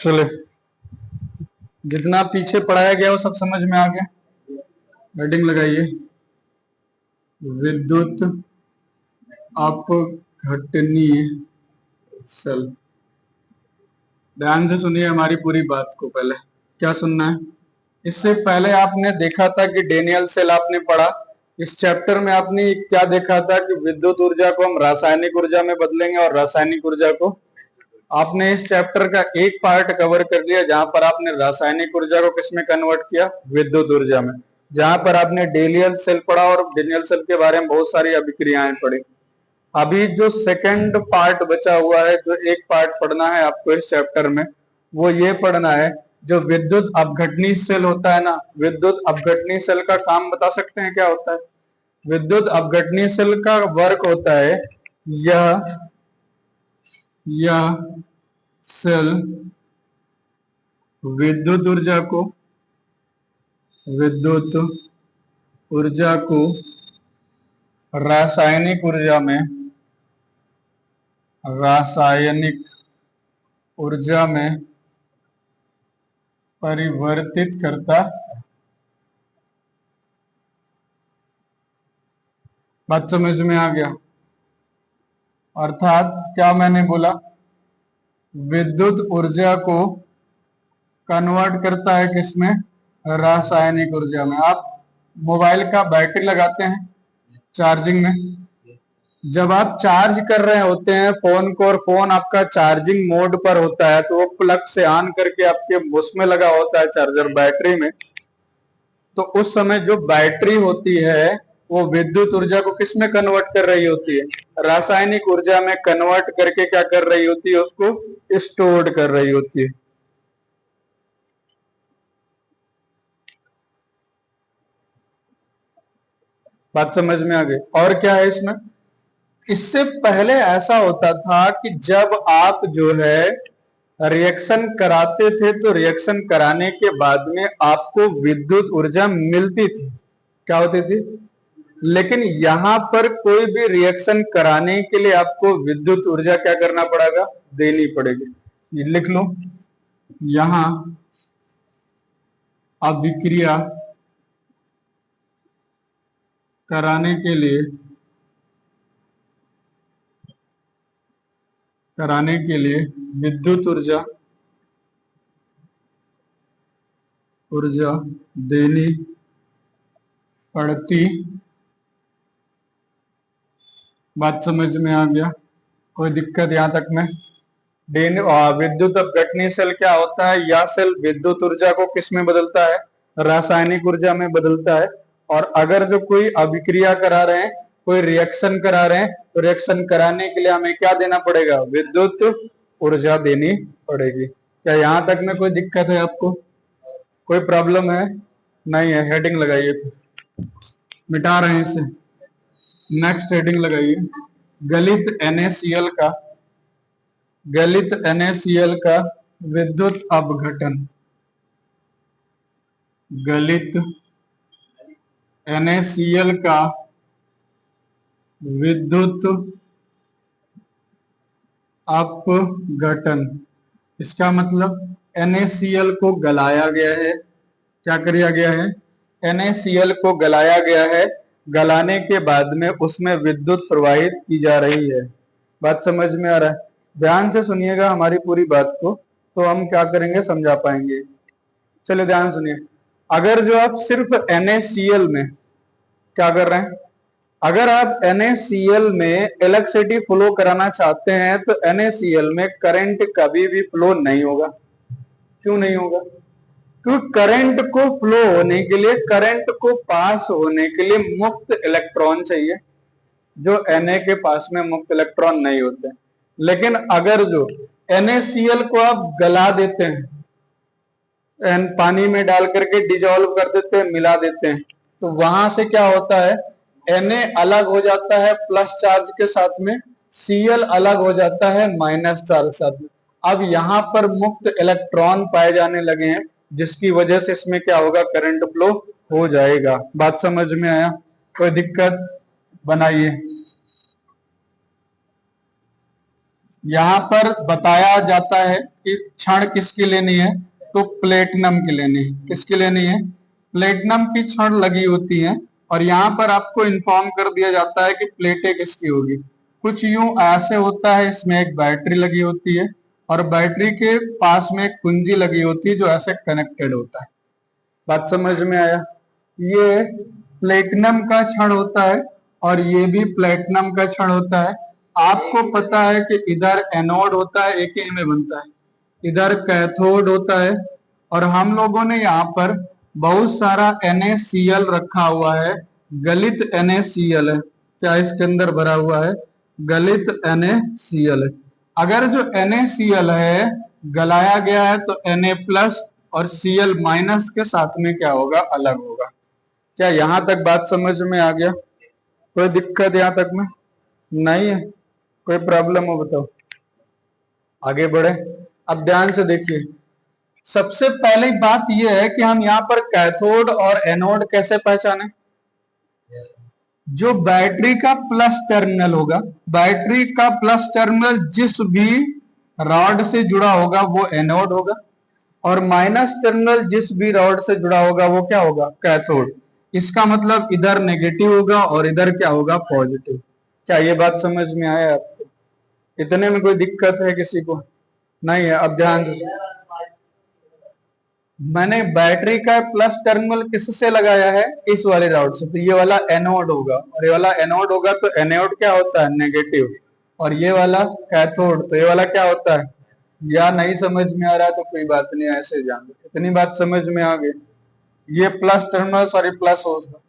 चले, जितना पीछे पढ़ाया गया वो सब समझ में आ गया। हेडिंग लगाइए, विद्युत अपघटनीय सेल। ध्यान से सुनिए हमारी पूरी बात को। पहले क्या सुनना है, इससे पहले आपने देखा था कि डेनियल सेल आपने पढ़ा। इस चैप्टर में आपने क्या देखा था कि विद्युत ऊर्जा को हम रासायनिक ऊर्जा में बदलेंगे और रासायनिक ऊर्जा को, आपने इस चैप्टर का एक पार्ट कवर कर लिया जहां पर आपने रासायनिक ऊर्जा को किसमें कन्वर्ट किया, विद्युत ऊर्जा में। जहां पर आपने डेनियल सेल पढ़ा और डेनियल सेल के बारे में बहुत सारी अभिक्रियाएं पढ़ी। अभी जो सेकंड पार्ट बचा हुआ है, जो एक पार्ट पढ़ना है आपको इस चैप्टर में, वो ये पढ़ना है जो विद्युत अपघटनीय सेल होता है ना, विद्युत अपघटनीय सेल का काम बता सकते हैं क्या होता है? विद्युत अपघटनीय सेल का वर्क होता है, यह सेल विद्युत ऊर्जा को रासायनिक ऊर्जा में परिवर्तित करता। बात समझ में आ गया? अर्थात क्या मैंने बोला, विद्युत ऊर्जा को कन्वर्ट करता है किसमें, रासायनिक ऊर्जा में। आप मोबाइल का बैटरी लगाते हैं चार्जिंग में, जब आप चार्ज कर रहे होते हैं फोन को और फोन आपका चार्जिंग मोड पर होता है, तो वो प्लग से ऑन करके आपके उसमें लगा होता है चार्जर, बैटरी में। तो उस समय जो बैटरी होती है वो विद्युत ऊर्जा को किस में कन्वर्ट कर रही होती है, रासायनिक ऊर्जा में कन्वर्ट करके क्या कर रही होती है, उसको स्टोर कर रही होती है। बात समझ में आ गई? और क्या है इसमें, इससे पहले ऐसा होता था कि जब आप जो है रिएक्शन कराते थे तो रिएक्शन कराने के बाद में आपको विद्युत ऊर्जा मिलती थी, क्या होती थी? लेकिन यहां पर कोई भी रिएक्शन कराने के लिए आपको विद्युत ऊर्जा क्या करना पड़ेगा, देनी पड़ेगी। ये लिख लो, यहां अभिक्रिया कराने के लिए विद्युत ऊर्जा देनी पड़ती। बात समझ में आ गया? कोई दिक्कत यहां तक में? विद्युत अपघटनीय सेल क्या होता है, यह सेल विद्युत ऊर्जा को किस में बदलता है, रासायनिक ऊर्जा में बदलता है। और अगर जो कोई अभिक्रिया करा रहे हैं, कोई रिएक्शन करा रहे हैं, तो रिएक्शन कराने के लिए हमें क्या देना पड़ेगा, विद्युत ऊर्जा देनी पड़ेगी। क्या यहां तक में कोई दिक्कत है आपको, कोई प्रॉब्लम है? नहीं है। हेडिंग लगाइए, मिटा रहे हैं इसे। नेक्स्ट हेडिंग लगाइए, गलित NaCl का विद्युत अपघटन। गलित NaCl का विद्युत अपघटन, इसका मतलब NaCl को गलाया गया है। क्या किया गया है, NaCl को गलाया गया है। गलाने के बाद में उसमें विद्युत प्रवाहित की जा रही है। बात समझ में आ रहा है? ध्यान से सुनिएगा हमारी पूरी बात को, तो हम क्या करेंगे, समझा पाएंगे। चलिए ध्यान सुनिए, अगर जो आप सिर्फ NaCl में क्या कर रहे हैं, अगर आप NaCl में इलेक्ट्रिसिटी फ्लो कराना चाहते हैं तो NaCl में करंट कभी भी फ्लो नहीं होगा। क्यों नहीं होगा? क्योंकि करंट को फ्लो होने के लिए, करंट को पास होने के लिए मुक्त इलेक्ट्रॉन चाहिए, जो Na के पास में मुक्त इलेक्ट्रॉन नहीं होते। लेकिन अगर जो NaCl को आप गला देते हैं, पानी में डाल करके डिजोल्व कर देते हैं, मिला देते हैं, तो वहां से क्या होता है, Na अलग हो जाता है प्लस चार्ज के साथ में, Cl अलग हो जाता है माइनस चार्ज के साथ में। अब यहाँ पर मुक्त इलेक्ट्रॉन पाए जाने लगे हैं, जिसकी वजह से इसमें क्या होगा, करंट फ्लो हो जाएगा। बात समझ में आया? कोई दिक्कत? बनाइए। यहाँ पर बताया जाता है कि क्षण किसकी लेनी है, तो प्लेटिनम की लेनी है। किसकी लेनी है, प्लेटिनम की क्षण लगी होती है। और यहाँ पर आपको इन्फॉर्म कर दिया जाता है कि प्लेटें किसकी होगी। कुछ यूं ऐसे होता है, इसमें एक बैटरी लगी होती है और बैटरी के पास में एक कुंजी लगी होती है जो ऐसे कनेक्टेड होता है। बात समझ में आया। ये प्लेटिनम का क्षण होता है और ये भी प्लेटिनम का क्षण होता है। आपको पता है कि इधर एनोड होता है, एक ही में बनता है, इधर कैथोड होता है। और हम लोगों ने यहाँ पर बहुत सारा NaCl रखा हुआ है, गलित NaCl है। क्या इसके अंदर भरा हुआ है, गलित NaCl है। अगर जो NaCl है गलाया गया है तो Na प्लस और Cl माइनस के साथ में क्या होगा, अलग होगा। क्या यहां तक बात समझ में आ गया, कोई दिक्कत यहां तक में नहीं है, कोई प्रॉब्लम हो बताओ, आगे बढ़े। अब ध्यान से देखिए, सबसे पहली बात यह है कि हम यहाँ पर कैथोड और एनोड कैसे पहचाने। जो बैटरी का प्लस टर्मिनल होगा, बैटरी का प्लस टर्मिनल जिस भी रॉड से जुड़ा होगा वो एनोड होगा, और माइनस टर्मिनल जिस भी रॉड से जुड़ा होगा वो क्या होगा, कैथोड। इसका मतलब इधर नेगेटिव होगा और इधर क्या होगा, पॉजिटिव। क्या ये बात समझ में आया आपको, इतने में कोई दिक्कत है किसी को, नहीं है। अब ध्यान से, मैंने बैटरी का प्लस टर्मिनल किससे लगाया है, इस वाले रॉड से, तो ये वाला एनोड होगा और ये वाला एनोड होगा, तो एनोड क्या होता है, नेगेटिव, और ये वाला कैथोड, तो ये वाला क्या होता है। या नहीं समझ में आ रहा तो कोई बात नहीं, ऐसे जान लो, इतनी बात समझ में आ गई। ये प्लस टर्मिनल, सॉरी प्लस होगा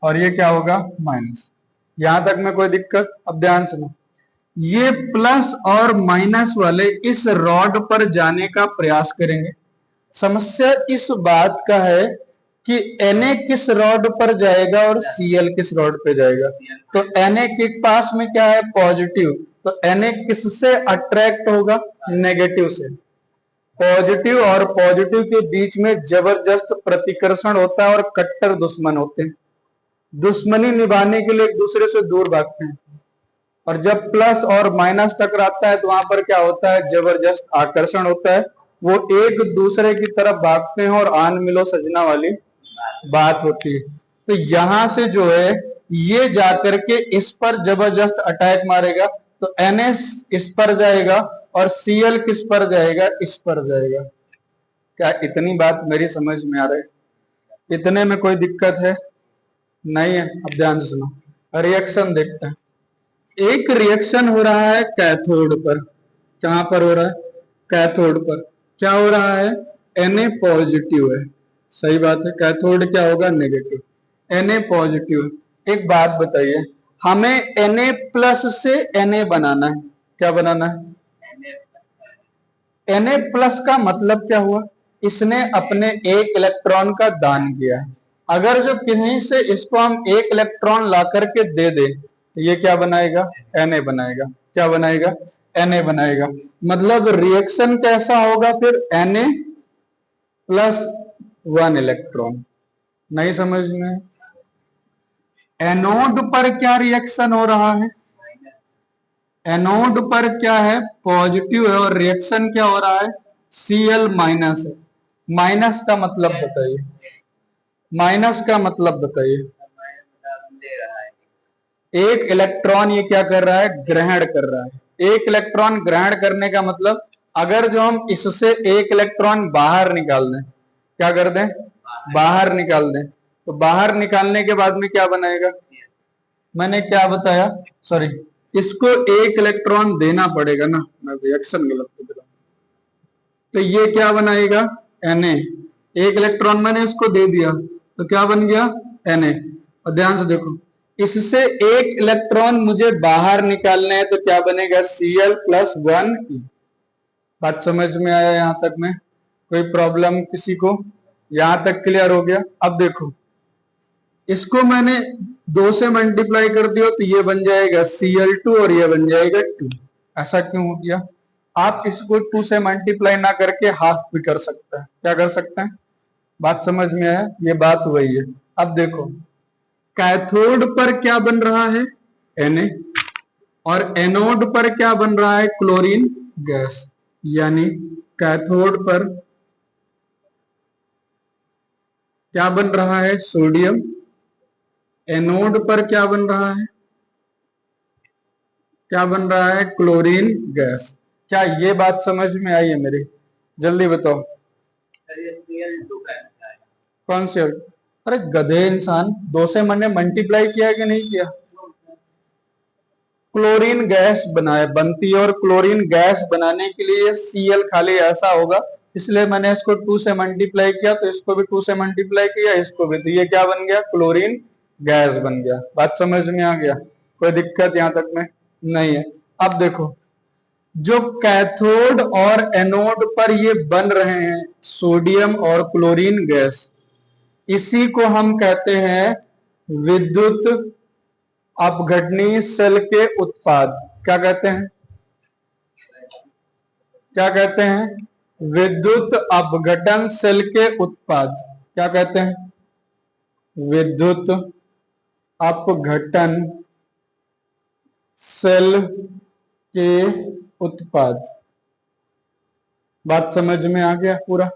और ये क्या होगा, माइनस। यहां तक में कोई दिक्कत। अब ध्यान सुनो, ये प्लस और माइनस वाले इस रॉड पर जाने का प्रयास करेंगे। समस्या इस बात का है कि Na किस रॉड पर जाएगा और Cl किस रॉड पे जाएगा। तो Na के पास में क्या है, पॉजिटिव, तो Na किससे अट्रैक्ट होगा, नेगेटिव से। पॉजिटिव और पॉजिटिव के बीच में जबरदस्त प्रतिकर्षण होता है और कट्टर दुश्मन होते हैं, दुश्मनी निभाने के लिए एक दूसरे से दूर भागते हैं। और जब प्लस और माइनस टकराता है तो वहां पर क्या होता है, जबरदस्त आकर्षण होता है, वो एक दूसरे की तरफ भागते हैं और आन मिलो सजना वाली बात होती है। तो यहां से जो है ये जाकर के इस पर जबरदस्त अटैक मारेगा, तो NS इस पर जाएगा और Cl किस पर जाएगा, इस पर जाएगा। क्या इतनी बात मेरी समझ में आ रही है, इतने में कोई दिक्कत है नहीं है। अब ध्यान से सुनो, रिएक्शन देखते हैं। एक रिएक्शन हो रहा है कैथोड पर, कहां पर हो रहा है, कैथोड पर। क्या हो रहा है, Na पॉजिटिव है, सही बात है, कैथोड क्या होगा, नेगेटिव, Na पॉजिटिव है। एक बात बताइए, हमें Na प्लस से Na बनाना है, क्या बनाना है, Na प्लस का मतलब क्या हुआ, इसने अपने एक इलेक्ट्रॉन का दान किया है। अगर जो कहीं से इसको हम एक इलेक्ट्रॉन ला करके दे दे तो ये क्या बनाएगा, Na बनाएगा, क्या बनाएगा, Na बनाएगा। मतलब रिएक्शन कैसा होगा फिर, Na प्लस 1 इलेक्ट्रॉन। नहीं समझ में, एनोड पर क्या रिएक्शन हो रहा है, एनोड पर क्या है, पॉजिटिव है और रिएक्शन क्या हो रहा है, Cl माइनस है। माइनस का मतलब बताइए, माइनस का मतलब बताइए। एक इलेक्ट्रॉन ये क्या कर रहा है, ग्रहण कर रहा है। एक इलेक्ट्रॉन ग्रहण करने का मतलब, अगर जो हम इससे एक इलेक्ट्रॉन बाहर निकाल दें, क्या कर दें, बाहर निकाल दें, तो बाहर निकालने के बाद में क्या बनाएगा, मैंने क्या बताया, सॉरी, इसको एक इलेक्ट्रॉन देना पड़ेगा ना, मैं रिएक्शन गलत कर रहा हूं। तो ये क्या बनाएगा, Na। एक इलेक्ट्रॉन मैंने इसको दे दिया तो क्या बन गया, Na। और ध्यान से देखो, इससे एक इलेक्ट्रॉन मुझे बाहर निकालना है तो क्या बनेगा, Cl प्लस 1E। बात समझ में आया यहां तक में, कोई प्रॉब्लम किसी को, यहां तक क्लियर हो गया। अब देखो, इसको मैंने 2 से मल्टीप्लाई कर दिया तो ये बन जाएगा Cl2 और ये बन जाएगा 2। ऐसा क्यों हो गया, आप इसको 2 से मल्टीप्लाई ना करके हाफ भी कर सकते हैं, क्या कर सकते हैं, बात समझ में आया, ये बात वही है। अब देखो, कैथोड पर क्या बन रहा है, Na, और एनोड पर क्या बन रहा है? Chlorine gas. यानी कैथोड पर क्या बन रहा है? सोडियम। एनोड पर क्या बन रहा है? क्या बन रहा है? Chlorine gas. क्या ये बात समझ में आई है मेरी? जल्दी बताओ। कौन सी? अरे गधे इंसान, दो से मैंने मल्टीप्लाई किया है कि नहीं किया? क्लोरीन गैस बनाए बनती है, और क्लोरीन गैस बनाने के लिए Cl खाली ऐसा होगा, इसलिए मैंने इसको 2 से मल्टीप्लाई किया, तो इसको भी 2 से मल्टीप्लाई किया, इसको भी, तो ये क्या बन गया? क्लोरीन गैस बन गया। बात समझ में आ गया? कोई दिक्कत यहां तक में नहीं है। अब देखो, जो कैथोड और एनोड पर ये बन रहे हैं सोडियम और क्लोरीन गैस, इसी को हम कहते हैं विद्युत अपघटनीय सेल के उत्पाद। क्या कहते हैं? क्या कहते हैं? विद्युत अपघटन सेल के उत्पाद। क्या कहते हैं? विद्युत अपघटन सेल के उत्पाद। बात समझ में आ गया? पूरा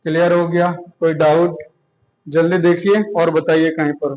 क्लियर हो गया? कोई डाउट? जल्दी देखिए और बताइए कहीं पर।